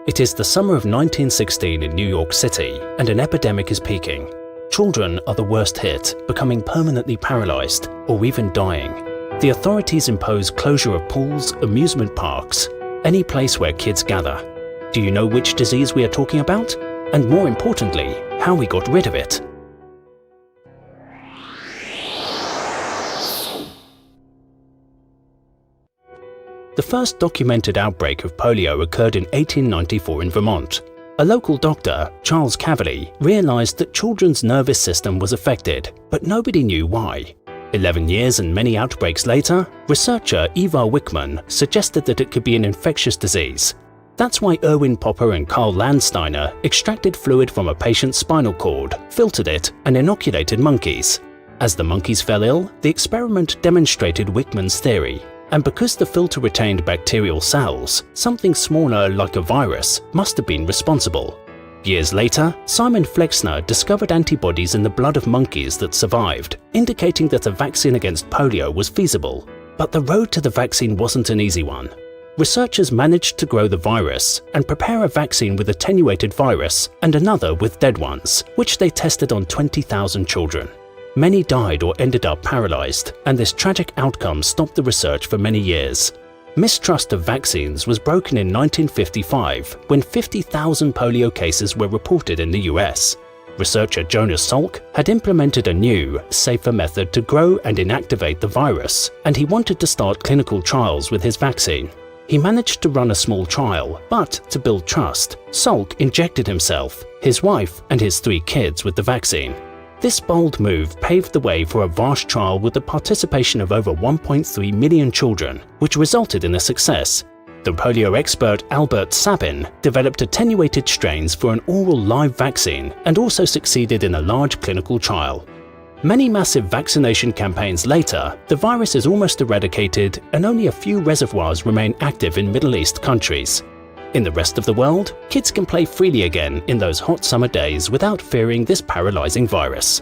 It is the summer of 1916 in New York City, and an epidemic is peaking. Children are the worst hit, becoming permanently paralyzed or even dying. The authorities impose closure of pools, amusement parks, any place where kids gather. Do you know which disease we are talking about? And more importantly, how we got rid of it? The first documented outbreak of polio occurred in 1894 in Vermont. A local doctor, Charles Cavally, realized that children's nervous system was affected, but nobody knew why. 11 years and many outbreaks later, researcher Eva Wickman suggested that it could be an infectious disease. That's why Erwin Popper and Karl Landsteiner extracted fluid from a patient's spinal cord, filtered it, and inoculated monkeys. As the monkeys fell ill, the experiment demonstrated Wickman's theory. And because the filter retained bacterial cells, something smaller like a virus must have been responsible. Years later, Simon Flexner discovered antibodies in the blood of monkeys that survived, indicating that a vaccine against polio was feasible. But the road to the vaccine wasn't an easy one. Researchers managed to grow the virus and prepare a vaccine with attenuated virus and another with dead ones, which they tested on 20,000 children. Many died or ended up paralyzed, and this tragic outcome stopped the research for many years. Mistrust of vaccines was broken in 1955 when 50,000 polio cases were reported in the US. Researcher Jonas Salk had implemented a new, safer method to grow and inactivate the virus, and he wanted to start clinical trials with his vaccine. He managed to run a small trial, but to build trust, Salk injected himself, his wife, and his 3 kids with the vaccine. This bold move paved the way for a vast trial with the participation of over 1.3 million children, which resulted in a success. The polio expert Albert Sabin developed attenuated strains for an oral live vaccine and also succeeded in a large clinical trial. Many massive vaccination campaigns later, the virus is almost eradicated and only a few reservoirs remain active in Middle East countries. In the rest of the world, kids can play freely again in those hot summer days without fearing this paralyzing virus.